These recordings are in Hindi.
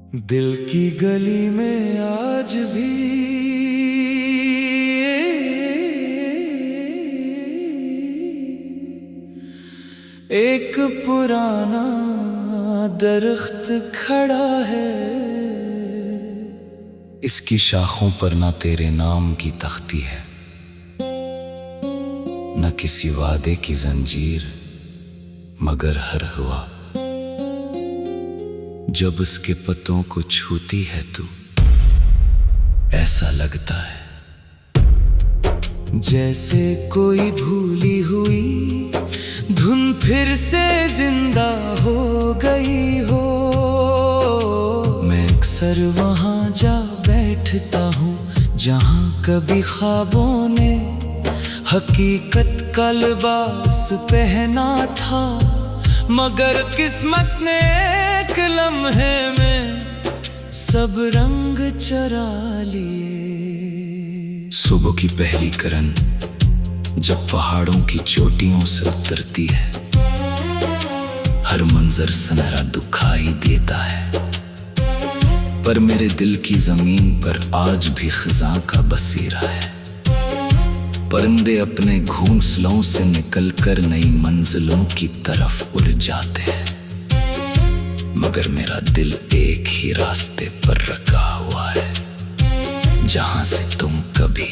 दिल की गली में आज भी एक पुराना दरख्त खड़ा है। इसकी शाखों पर ना तेरे नाम की तख्ती है, न किसी वादे की जंजीर, मगर हर हवा जब उसके पत्तों को छूती है तू, ऐसा लगता है जैसे कोई भूली हुई धुन फिर से जिंदा हो गई हो। मैं अक्सर वहां जा बैठता हूँ जहां कभी ख्वाबों ने हकीकत का लिबास पहना था, मगर किस्मत ने एक लम्हे में सब रंग चरा लिए। सुबह की पहली किरण जब पहाड़ों की चोटियों से उतरती है, हर मंजर सुनहरा दिखाई देता है, पर मेरे दिल की जमीन पर आज भी खिज़ां का बसेरा है। परिंदे अपने घोंसलों से निकलकर नई मंजिलों की तरफ उड़ जाते हैं, मगर मेरा दिल एक ही रास्ते पर रखा हुआ है, जहां से तुम कभी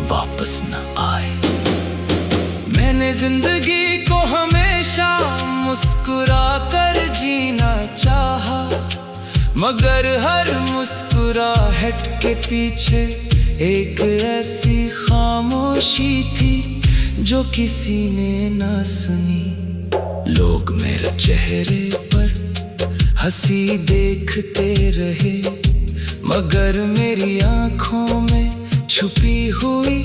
वापस न आए। मैंने जिंदगी को हमेशा मुस्कुरा कर जीना चाहा, मगर हर मुस्कुराहट के पीछे एक ऐसी खामोशी थी जो किसी ने ना सुनी। लोग मेरे चेहरे पर हंसी देखते रहे, मगर मेरी आंखों में छुपी हुई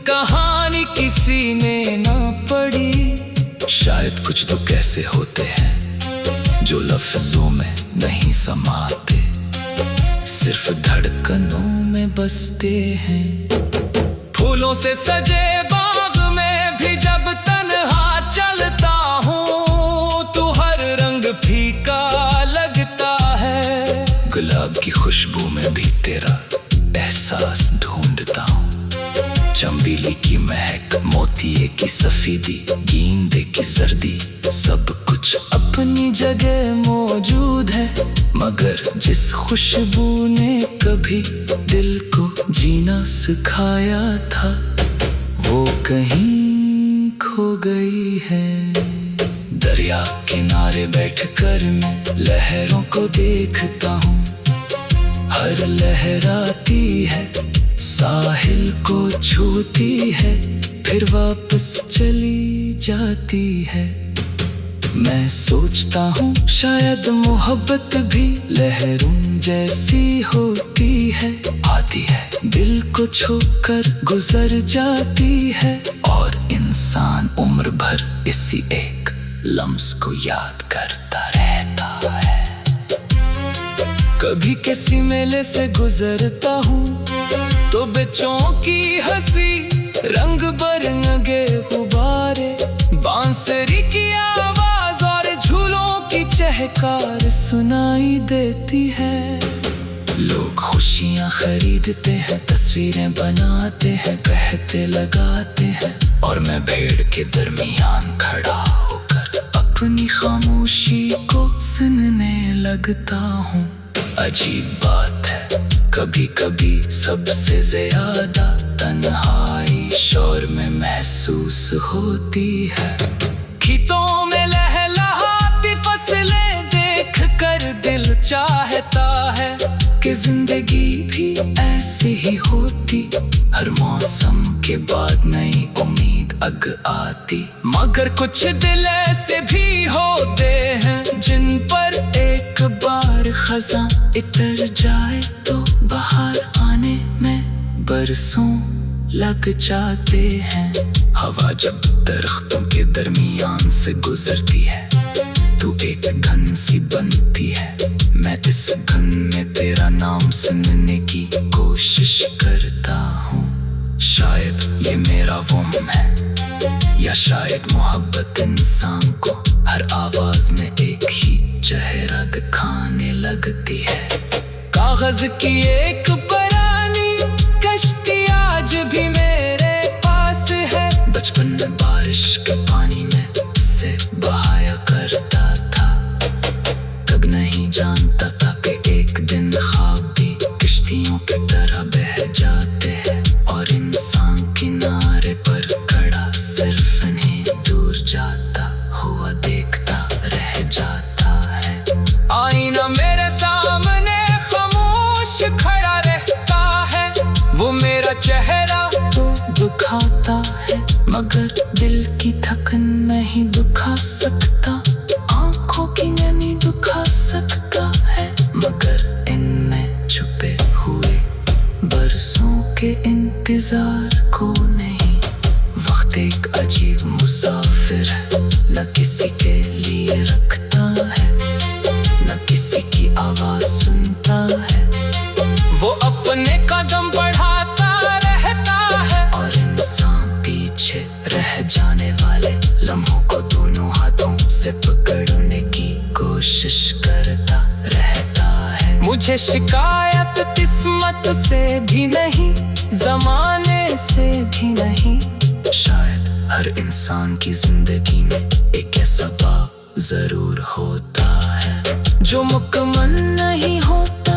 कहानी किसी ने ना पढ़ी। शायद कुछ तो कैसे होते हैं जो लफ्जों में नहीं समाते, सिर्फ धड़कनों में बसते हैं। फूलों से सजे बाग में भी जब तन्हा चलता हूँ, तो हर रंग फीका लगता है। गुलाब की खुशबू में भी तेरा एहसास ढूंढता हूँ, चंबेली की महक, मोतिये की सफेदी, गेंदे की सर्दी, सब कुछ अपनी जगह मौजूद है, मगर जिस खुशबू ने कभी दिल को जीना सिखाया था, वो कहीं खो गई है। दरिया किनारे बैठकर मैं लहरों को देखता हूँ, हर लहराती है, साहिल को छूती है, फिर वापस चली जाती है। मैं सोचता हूँ शायद मोहब्बत भी लहरों जैसी होती है, आती है, दिल को छूकर गुजर जाती है, और इंसान उम्र भर इसी एक लम्स को याद करता रहता है। कभी किसी मेले से गुजरता हूँ तो बच्चों की हंसी, रंग बिरंगे गुब्बारे, बांसुरी की आवाज और झूलों की चहकार सुनाई देती है। लोग खुशियाँ खरीदते हैं, तस्वीरें बनाते हैं, कहते लगाते हैं, और मैं भीड़ के दरमियान खड़ा होकर अपनी खामोशी को सुनने लगता हूँ। अजीब बात है, कभी कभी सबसे ज्यादा तन्हाई शोर में महसूस होती है। खेतों में लहलहाती फसलें देख कर दिल चाहता है कि जिंदगी भी ऐसी ही होती, हर मौसम के बाद नई उम्मीद अग आती, मगर कुछ दिल ऐसे भी होते हैं जिन पर एक बार खज़ां इतर जाए तो बाहर आने में बरसों लग जाते हैं। हवा जब दरख्तों के दरमियान से गुजरती है तो एक घन सी बनती है, मैं इस घन में तेरा नाम सुनने की कोशिश करता हूँ। शायद ये मेरा वहम है, या शायद मोहब्बत इंसान को हर आवाज में एक ही चेहरा दिखाने लगती है। कागज की एक पुरानी कश्ती आज भी मेरे पास है। बचपन में बारिश के पानी में से बहाया करता था। तब नहीं जानता था कि एक दिन ख्वाब भी किश्तियों की तरह बह जाते हैं और इंसान किनारे पर खड़ा सिर्फ इन्हें दूर जाता हुआ देखता रह जाता है। आईना मेरे सामने खामोश खड़ा रहता है। वो मेरा चेहरा तो दुखाता है मगर दिल की थकन नहीं दुखा सकता। आंखों की नमी दुखा सकता है मगर इनमें छुपे हुए बरसों के इंतजार को नहीं। वक्त एक अजीब मुसाफिर है, न किसी के लिए रखता है न किसी की आवाज सुनता है। वो अपने कदम बढ़ाता रहता है और इंसान पीछे रह जाने वाले लम्हों को दोनों हाथों से पकड़ने की कोशिश करता रहता है। मुझे शिकायत किस्मत से भी नहीं, जमाने से भी नहीं। शायद हर इंसान की जिंदगी में एक ऐसा बाब जरूर होता है जो मुकम्मल नहीं होता।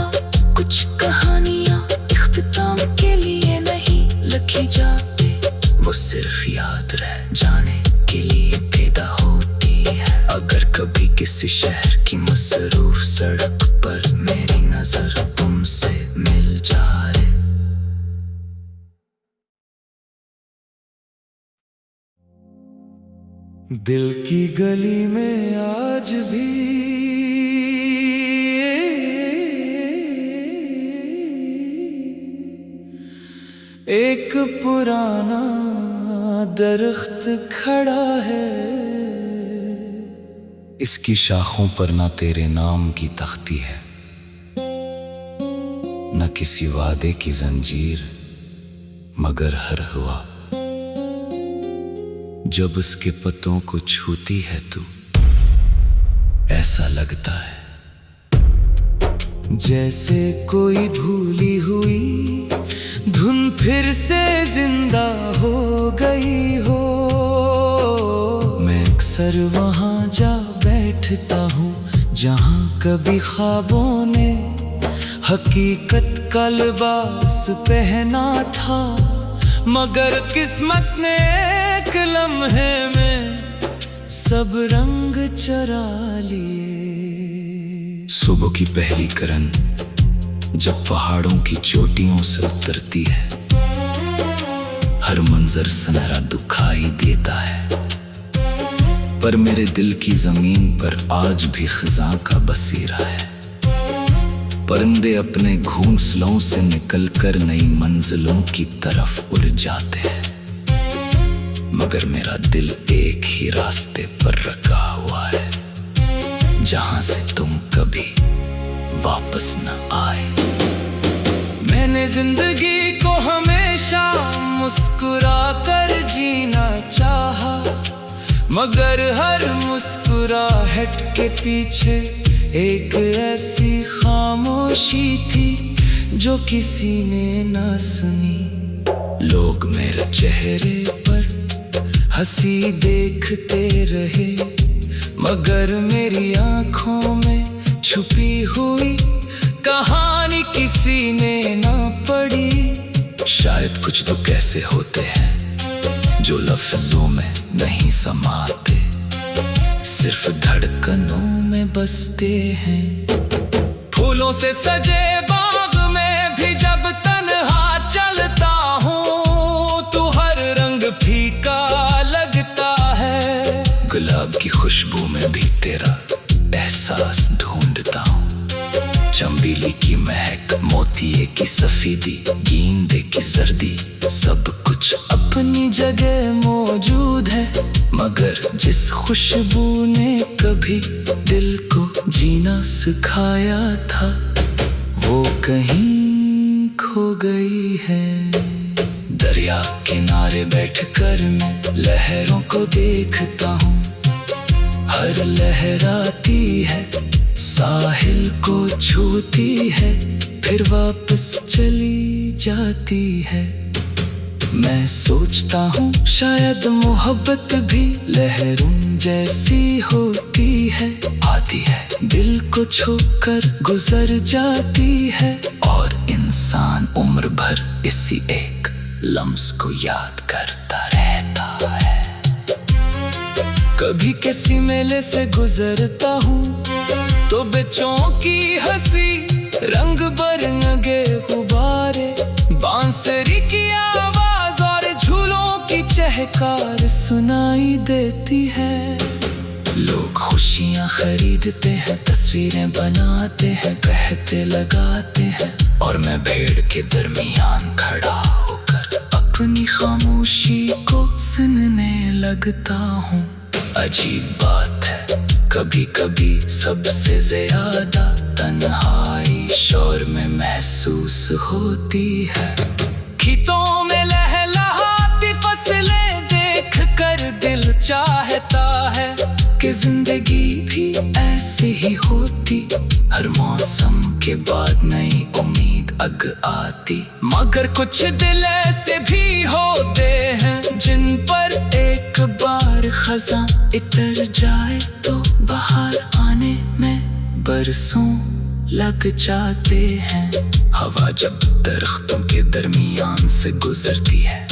कुछ कहानियां इख्तिताम के लिए नहीं लिखी जाती, वो सिर्फ याद रह जाने के लिए पैदा होती है। अगर कभी किसी शहर की मसरूफ सड़क पर मेरी नजर तुमसे मिल जाए, दिल की गली में आज भी एक पुराना दरख्त खड़ा है। इसकी शाखों पर ना तेरे नाम की तख्ती है, न किसी वादे की जंजीर, मगर हर हवा जब उसके पत्तों को छूती है तू, ऐसा लगता है जैसे कोई भूली हुई धुन फिर से जिंदा हो गई हो। मैं अक्सर वहां जा बैठता हूँ जहां कभी ख्वाबों ने हकीकत का लिबास पहना था, मगर किस्मत ने एक लम्हे में सब रंग चरा लिए। सुबह की पहली किरण जब पहाड़ों की चोटियों से उतरती है, हर मंजर सुनहरा दिखाई देता है। पर मेरे दिल की जमीन पर आज भी खिज़ां का बसेरा है। परिंदे अपने घोंसलों से निकलकर नई मंजिलों की तरफ उड़ जाते हैं, मगर मेरा दिल एक ही रास्ते पर रखा हुआ है, जहां से तुम कभी वापस न आए। मैंने जिंदगी को हमेशा मुस्कुरा कर जीना चाहा, मगर हर मुस्कुराहट के पीछे एक ऐसी खामोशी थी जो किसी ने ना सुनी। लोग मेरे चेहरे पर हंसी देखते रहे, मगर मेरी आंखों में छुपी हुई कहानी किसी ने ना पढ़ी। शायद कुछ दुख ऐसे होते हैं जो लफ्जों में नहीं समाते, सिर्फ धड़कनों में बसते हैं। फूलों से सजे बाग में भी जब तन्हा चलता हूँ तो हर रंग फीका लगता है। गुलाब की खुशबू में भी तेरा एहसास ढूंढता हूँ। चंबेली की महक, मोतिये की सफेदी, गेंदे की जर्दी, सब कुछ अपनी जगह मौजूद है, मगर जिस खुशबू ने कभी दिल को जीना सिखाया था वो कहीं खो गई है। दरिया किनारे बैठकर मैं लहरों को देखता हूँ, हर लहर आती है साहिल को छूती है फिर वापस चली जाती है। मैं सोचता हूँ शायद मोहब्बत भी लहरों जैसी होती है, आती है दिल को छूकर गुजर जाती है, और इंसान उम्र भर इसी एक लम्स को याद करता रहता है। कभी किसी मेले से गुजरता हूँ तो बच्चों की हंसी, रंग बिरंगे गुब्बारे, बांसुरी की आवाज और झूलों की चहकार सुनाई देती है। लोग खुशियाँ खरीदते हैं, तस्वीरें बनाते हैं, कहते लगाते हैं, और मैं भीड़ के दरमियान खड़ा होकर अपनी खामोशी को सुनने लगता हूँ। अजीब बात है, कभी कभी सबसे ज्यादा तन्हाई शोर में महसूस होती है। खेतों में लहलहाती फसलें देख कर दिल चाहता है कि जिंदगी भी ऐसी ही होती, हर मौसम के बाद नई उम्मीद अग आती। मगर कुछ दिल ऐसे भी होते हैं जिन पर एक बार खज़ां इतर जाए तो बाहर आने में बरसों लग जाते हैं। हवा जब दरख्तों के दरमियान से गुजरती है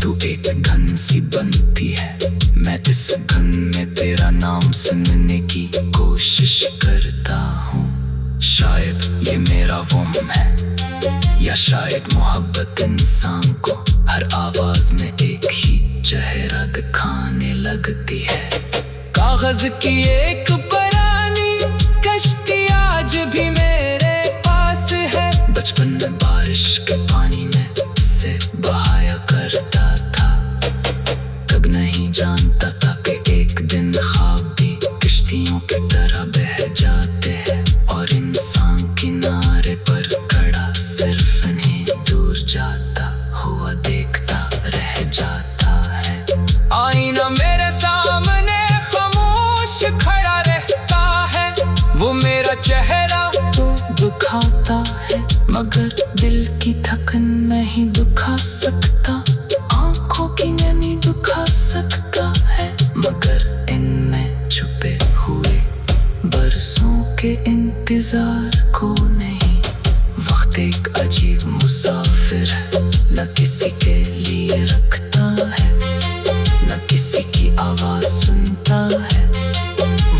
तो एक धुन सी बनती है। मैं इस धुन में तेरा नाम सुनने की कोशिश करता हूँ। शायद ये मेरा वहम है, या शायद मोहब्बत इंसान को हर आवाज में एक ही चेहरा दिखाने लगती है। कागज की एक पुरानी कश्ती आज भी मेरे पास है, बचपन में बारिश के पानी में से बहाया करता था। तब नहीं जानता था कि एक दिन ख्वाब भी किश्तियों की तरह बह जाते हैं, और इंसान किनारे पर खड़ा सिर्फ इन्हें दूर जाता हुआ देखता रह जाता है। आईना मेरे सामने खामोश खड़ा रहता है, वो मेरा चेहरा तो दुखाता है, मगर दिल की थकन नहीं दुखा सकता, आंखों की नमी दुखा सकता है, मगर इनमें छुपे हुए बरसों के इंतजार को नहीं। वक्त एक अजीब मुसाफिर है, न किसी के लिए रखता है, न किसी की आवाज सुनता है।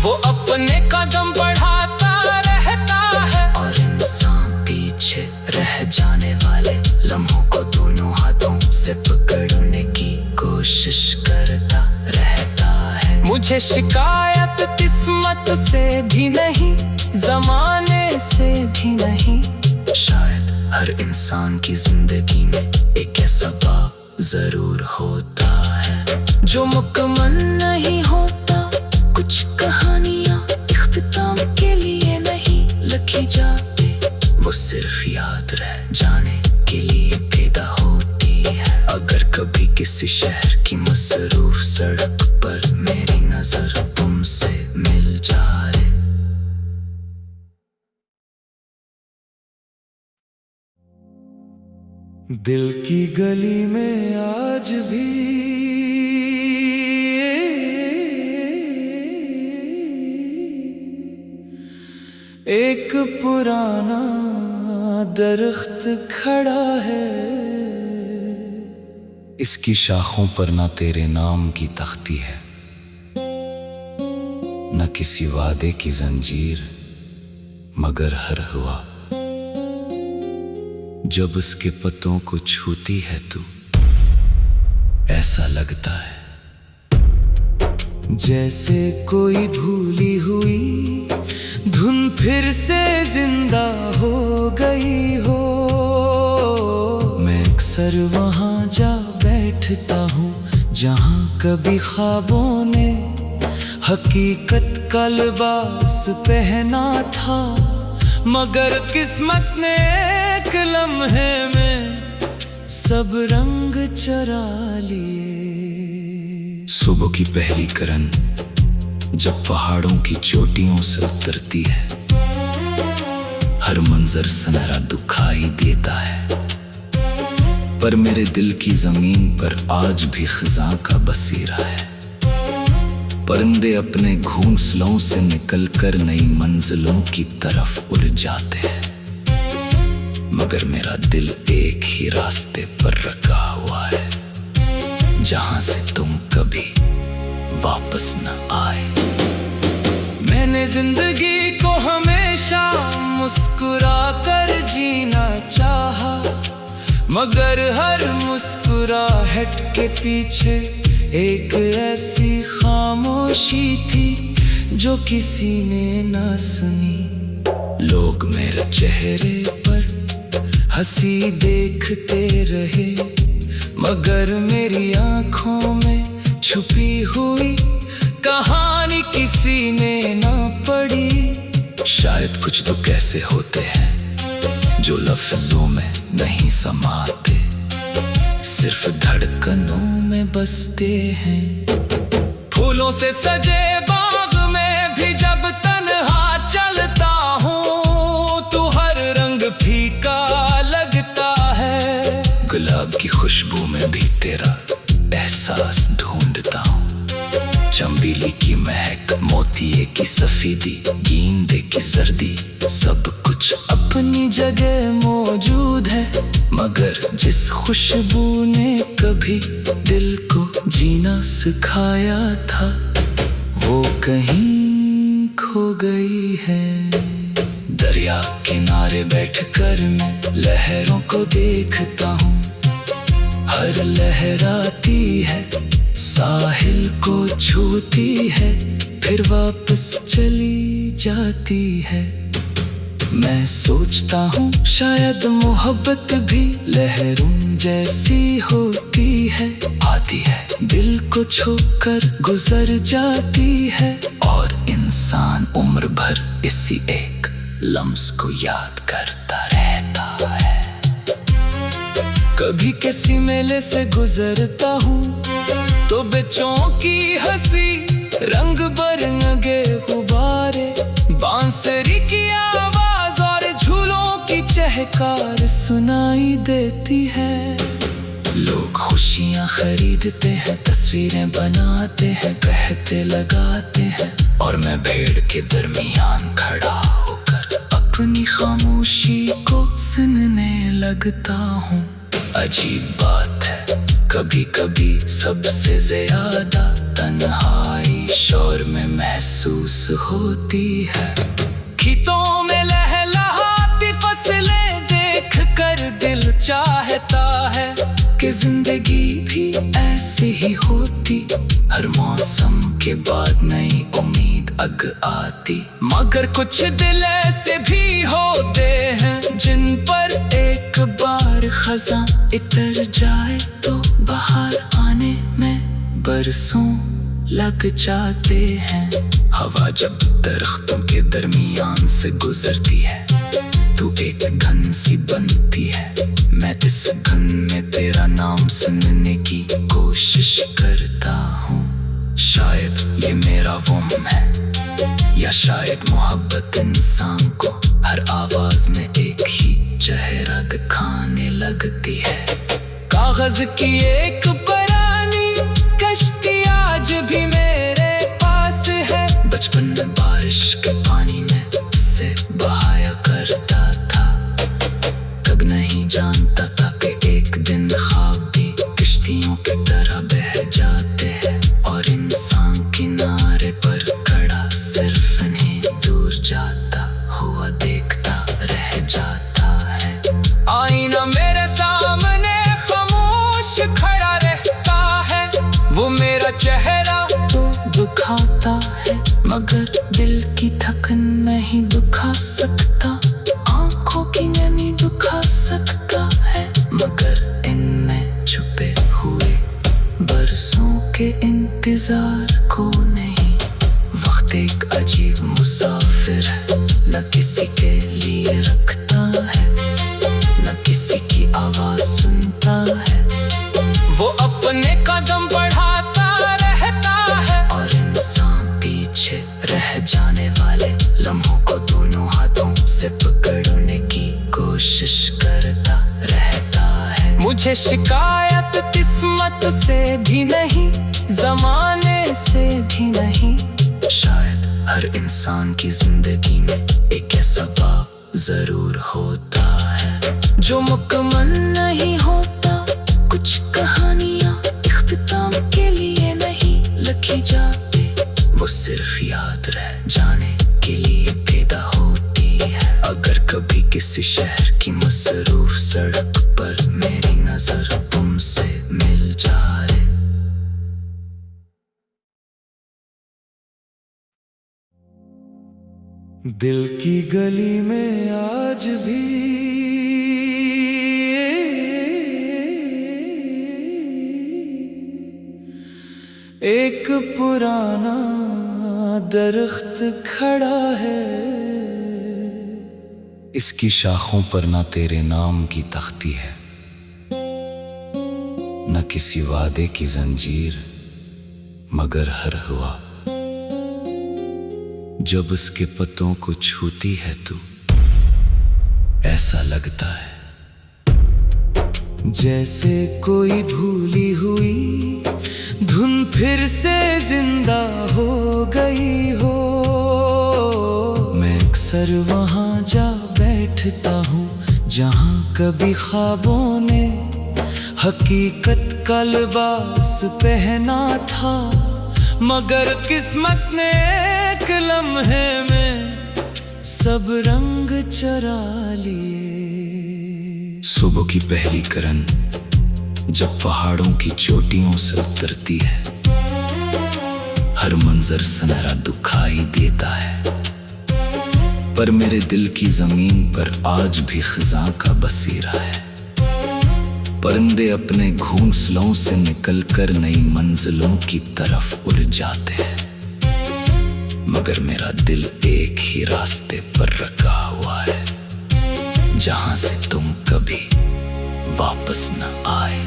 वो अपने कदम बढ़ाता रहता है, और इंसान पीछे रह जाने वाले लम्हों को दोनों हाथों से पकड़ने की कोशिश करता रहता है। मुझे शिकायत किस्मत से भी नहीं, जमाने से भी नहीं। शायद हर इंसान की जिंदगी में एक ऐसा बाब जरूर होता है जो मुकम्मल नहीं होता। कुछ कहानियाँ इख्तिताम के लिए नहीं लिखी जाती, वो सिर्फ याद रह जाने के लिए पैदा होती है। अगर कभी किसी शहर की मसरूफ सड़क पर मेरी नजर तुमसे मिल जाए, दिल की गली में आज भी एक पुराना दरख्त खड़ा है। इसकी शाखों पर ना तेरे नाम की तख्ती है, न किसी वादे की जंजीर, मगर हर हवा जब उसके पत्तों को छूती है तो ऐसा लगता है जैसे कोई भूली हुई धुन फिर से जिंदा हो गई हो। मैं अक्सर वहाँ जा बैठता हूँ जहाँ कभी ख्वाबों ने हकीकत का लिबास पहना था, मगर किस्मत ने एक लम्हे में सब रंग चरा लिए। सुबह की पहली किरण जब पहाड़ों की चोटियों से उतरती है, हर मंजर सनहरा दिखाई देता है। पर मेरे दिल की जमीन पर आज भी खिज़ां का बसेरा है। परिंदे अपने घोंसलों से निकलकर नई मंजिलों की तरफ उड़ जाते हैं, मगर मेरा दिल एक ही रास्ते पर रखा हुआ है, जहां से तुम कभी वापस न आए। मैंने जिंदगी को हमेशा मुस्कुरा कर जीना चाहा, मगर हर मुस्कुराहट के पीछे एक ऐसी खामोशी थी जो किसी ने ना सुनी। लोग मेरे चेहरे पर हंसी देखते रहे, मगर मेरी आंखों में छुपी हुई कहानी किसी ने ना पढ़ी। शायद कुछ तो कैसे होते हैं जो लफ्जों में नहीं समाते, सिर्फ धड़कनों में बसते हैं। फूलों से सजे बाग में भी जब तन्हा चलता हूँ, तू हर रंग फीका लगता है। गुलाब की खुशबू में भी तेरा एहसास ढूंढता हूँ। चंबेली की महक, मोतिये की सफेदी, गेंदे की सर्दी, सब कुछ अपनी जगह मौजूद है, मगर जिस खुशबू ने कभी दिल को जीना सिखाया था, वो कहीं खो गई है। दरिया किनारे बैठकर मैं लहरों को देखता हूँ। हर लहराती है, साहिल को छूती है, फिर वापस चली जाती है। मैं सोचता हूँ शायद मोहब्बत भी लहरों जैसी होती है, आती है दिल को छूकर गुजर जाती है, और इंसान उम्र भर इसी एक लम्स को याद करता रहता है। कभी किसी मेले से गुजरता हूँ तो बच्चों की हंसी, रंग बरंगे गुब्बारे, बांसुरी की आवाज और झूलों की चहकार सुनाई देती है। लोग खुशियाँ खरीदते हैं, तस्वीरें बनाते हैं, कहते लगाते हैं, और मैं भीड़ के दरमियान खड़ा होकर अपनी खामोशी को सुनने लगता हूँ। अजीब बात है, कभी कभी सबसे ज्यादा तन्हाई शोर में महसूस होती है। खेतों में लहलहाती फसलें देख कर दिल चाहता है कि जिंदगी भी ऐसी ही होती। हर मौसम के बाद नई उम्मीद अग आती, मगर कुछ दिल ऐसे भी होते हैं जिन पर एक बार खज़ां इतर जाए तो बाहर आने में बरसों लग जाते हैं। हवा जब दरख्तों के दरमियान से गुजरती है, तू एक घन सी बनती है। मैं इस घन में तेरा नाम सुनने की कोशिश करता हूँ। शायद ये मेरा वहम है, या शायद मोहब्बत इंसान को हर आवाज में एक ही चेहरा दिखाने लगती है। कागज की एक पुरानी कश्ती आज भी मेरे पास है, बचपन में बारिश के पानी में से बहाया करता था। तब नहीं जानता था कि एक दिन ख्वाब भी किश्तियों की तरह बह जाते हैं, और इंसान किनारे पर खड़ा सिर्फ इन्हें दूर जाता हुआ देखता रह जाता है। आईना मेरे सामने खामोश खड़ा रहता है, वो मेरा चेहरा तो दुखाता है, मगर दिल की थकन नहीं दुखा सकता। आंखों की नमी दुखा सकता है, मगर इनमें छुपे हुए बरसों के इंतजार को नहीं। वक्त एक अजीब मुसाफिर है, न किसी के लिए रखता है, न किसी की आवाज सुनता है। वो अपने कदम बढ़ाता रहता है, और इंसान पीछे से पकड़ने की कोशिश करता रहता है। मुझे शिकायत किस्मत से भी नहीं, जमाने से भी नहीं। शायद हर इंसान की जिंदगी में एक ऐसा बाप जरूर होता है जो मुकम्मल नहीं होता। कुछ कहानियाँ इख्तिताम के लिए नहीं लिखी जाती, वो सिर्फ याद रह जाने के लिए पैदा होती है। अगर कभी किसी शहर की मसरूफ सड़क पर मेरी नजर तुमसे मिल जाए, दिल की गली में आज भी एक पुराना दरख्त खड़ा है। इसकी शाखों पर ना तेरे नाम की तख्ती है, न किसी वादे की जंजीर, मगर हर हवा जब उसके पत्तों को छूती है तू, ऐसा लगता है जैसे कोई भूली हुई धुन फिर से जिंदा हो गई हो। मैं अक्सर वहां जा बैठता हूँ जहां कभी ख्वाबों ने हकीकत का लिबास पहना था, मगर किस्मत ने एक लम्हे में सब रंग चरा लिए। सुबह की पहली किरण जब पहाड़ों की चोटियों से उतरती है, हर मंजर सुनहरा दिखाई देता है। पर मेरे दिल की जमीन पर आज भी खिज़ां का बसेरा है। परिंदे अपने घोंसलों से निकलकर नई मंजिलों की तरफ उड़ जाते हैं, मगर मेरा दिल एक ही रास्ते पर रखा हुआ है, जहां से तुम कभी वापस न आए।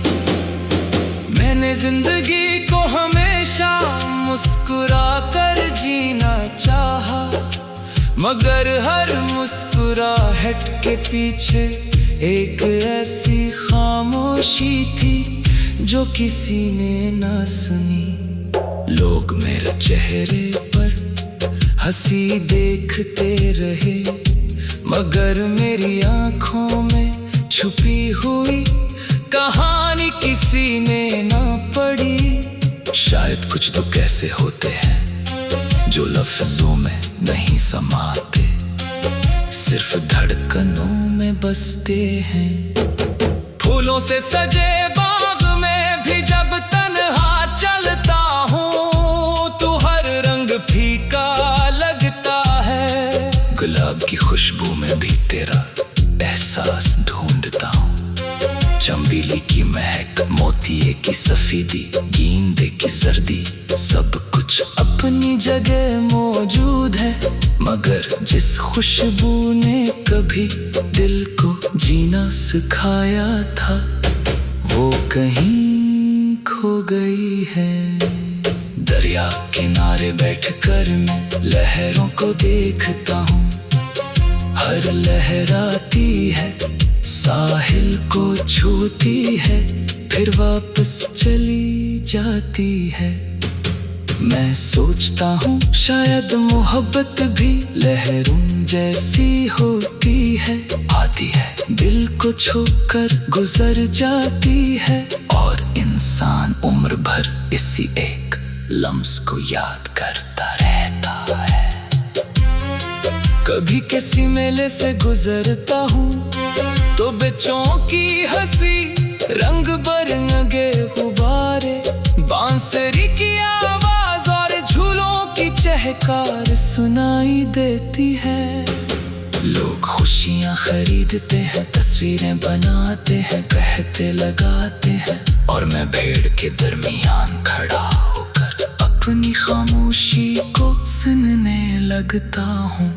मैंने जिंदगी को हमेशा मुस्कुरा कर जीना चाहा, मगर हर मुस्कुराहट के पीछे एक ऐसी खामोशी थी जो किसी ने ना सुनी। लोग मेरे चेहरे पर हंसी देखते रहे, मगर मेरी आंखों में छुपी हुई कहानी किसी ने ना पढ़ी। शायद कुछ तो कैसे होते हैं जो लफ्जों में नहीं समाते, सिर्फ धड़कनों में बसते हैं। फूलों से सजे बाग में भी जब तन्हा चलता हूँ तो हर रंग फीका लगता है। गुलाब की खुशबू में भी तेरा एहसास ढूंढता हूँ। चंबेली की महक, मोतिये की सफेदी, गेंदे की जर्दी, सब कुछ अपनी जगह मौजूद है, मगर जिस खुशबू ने कभी दिल को जीना सिखाया था वो कहीं खो गई है। दरिया किनारे बैठकर मैं लहरों को देखता हूँ, हर लहर आती है, साहिल को छूती है, फिर वापस चली जाती है। मैं सोचता हूँ शायद मोहब्बत भी लहरों जैसी होती है, आती है, दिल को छूकर गुजर जाती है, और इंसान उम्र भर इसी एक लम्स को याद करता रहता है। कभी किसी मेले से गुजरता हूँ तो बच्चों की हंसी, रंग बिरंगे गुब्बारे, बांसुरी की आवाज और झूलों की चहकार सुनाई देती है। लोग खुशियाँ खरीदते हैं, तस्वीरें बनाते हैं, कहते लगाते हैं, और मैं भीड़ के दरमियान खड़ा होकर अपनी खामोशी को सुनने लगता हूँ।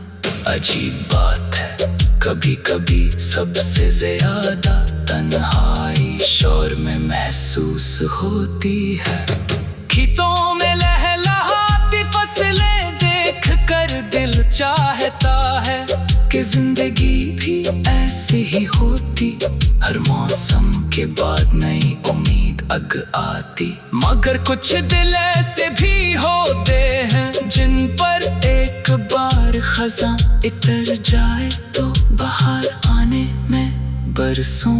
अजीब बात है, कभी कभी सबसे ज्यादा तन्हाई शोर में महसूस होती है। खेतों में लहलहाती फसलें देख कर दिल चाहता है कि कि जिंदगी भी ऐसी ही होती, हर मौसम के बाद नई उम्मीद अग आती। मगर कुछ दिल ऐसे भी होते हैं जिन पर एक बार खज़ां इतर जाए तो बाहर आने में बरसों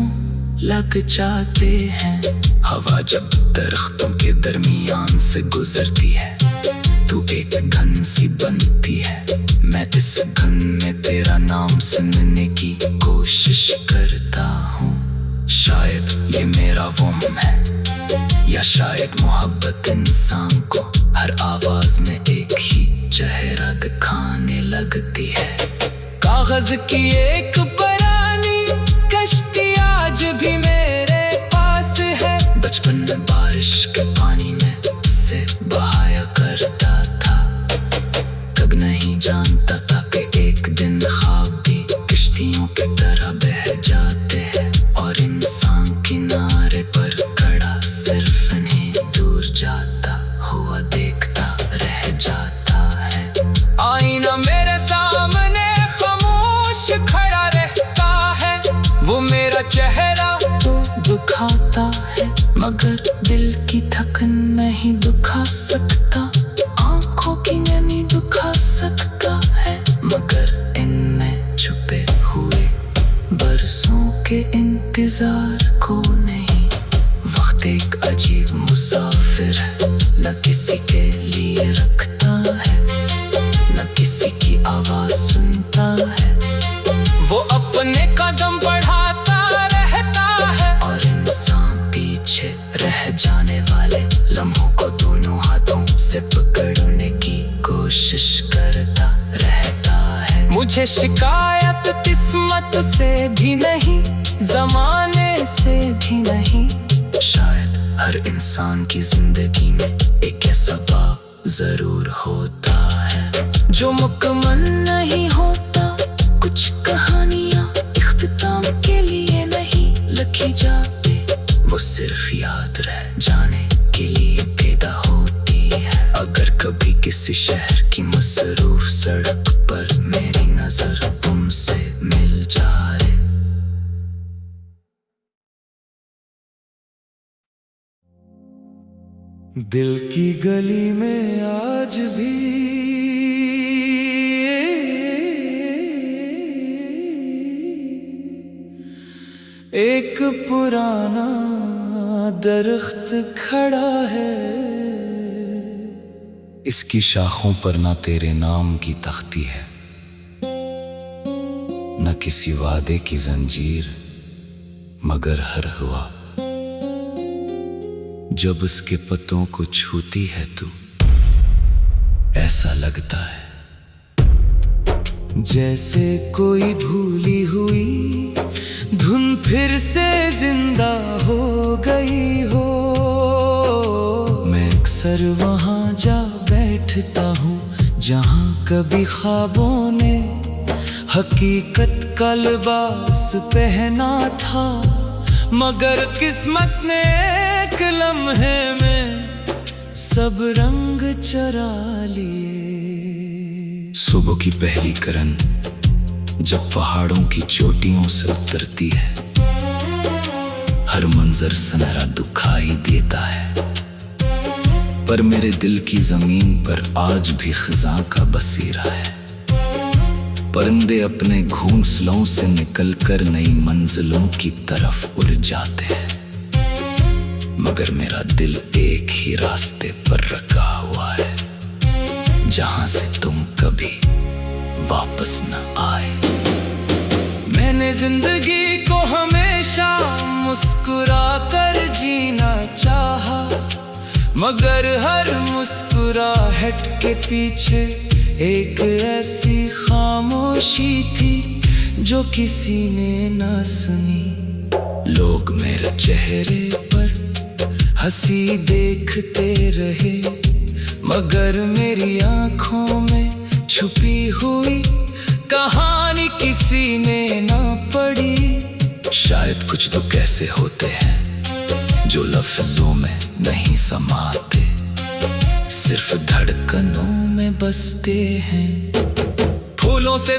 लग जाते हैं। हवा जब दरख्तों के दरमियान से गुजरती है तू एक घन सी बनती है। मैं इस घन में तेरा नाम सुनने की कोशिश करता हूँ। शायद ये मेरा वहम है या शायद मोहब्बत इंसान को हर आवाज में एक ही चेहरा दिखाने लगती है। कागज की एक पुरानी कश्ती आज भी मेरे पास है। बचपन में बारिश के पानी में से बहाया करता था, तब नहीं जानता था कि एक दिन ख्वाब भी किश्तियों की तरह बह जाते हैं और इंसान किनारे पर खड़ा सिर्फ इन्हें दूर जाता हुआ देखता रह जाता है। आईना मेरे सामने खामोश खड़ा रहता है, वो मेरा चेहरा तो दिखाता है मगर दिल की थकन नहीं दुखा सकता। आंखों की नमी दुखा सकता है मगर इनमें छुपे हुए बरसों के इंतजार को नहीं। वक्त एक अजीब मुसाफिर है, न किसी के लिए रखता है न किसी की आवाज सुनता है। वो अपने कदम बढ़ाता रहता है और इंसान पीछे रह जाने वाले लम्हों को दोनों हाथों से पकड़ने की कोशिश करता रहता है। मुझे शिकायत किस्मत से भी नहीं, जमाने से भी नहीं। शायद हर इंसान की जिंदगी में एक ऐसा बाब जरूर होता है जो मुकम्मल नहीं होता। कुछ कहानियां इख्तिताम के लिए नहीं लिखी जाती, वो सिर्फ याद रह जाने के लिए पैदा होती है। अगर कभी किसी शहर की मसरूफ सड़क पर मेरी नजर तुमसे मिल जाए, दिल की गली में आज भी एक पुराना दरख्त खड़ा है। इसकी शाखों पर ना तेरे नाम की तख्ती है, न किसी वादे की जंजीर, मगर हर हवा जब उसके पत्तों को छूती है तू ऐसा लगता है जैसे कोई भूली हुई धुन फिर से जिंदा हो गई हो। मैं अक्सर वहाँ जा बैठता हूँ जहाँ कभी ख्वाबों ने हकीकत का लिबास पहना था, मगर किस्मत ने एक लम्हे में सब रंग चरा लिए। सुबह की पहली किरण जब पहाड़ों की चोटियों से उतरती है, हर मंजर सुनहरा दिखाई देता है। पर मेरे दिल की जमीन पर आज भी खज़ां का बसेरा है। परिंदे अपने घोंसलों से निकलकर नई मंजिलों की तरफ उड़ जाते हैं, मगर मेरा दिल एक ही रास्ते पर रखा हुआ है जहां से तुम कभी वापस न आए। मैंने जिंदगी को हमेशा मुस्कुरा कर जीना चाहा, मगर हर मुस्कुराहट के पीछे एक ऐसी खामोशी थी जो किसी ने ना सुनी। लोग मेरे चेहरे पर हंसी देखते रहे, मगर मेरी आंखों में छुपी हुई कहानी किसी ने ना पढ़ी। शायद कुछ तो कैसे होते हैं जो लफ्जों में नहीं समाते, सिर्फ धड़कनों में बसते हैं। फूलों से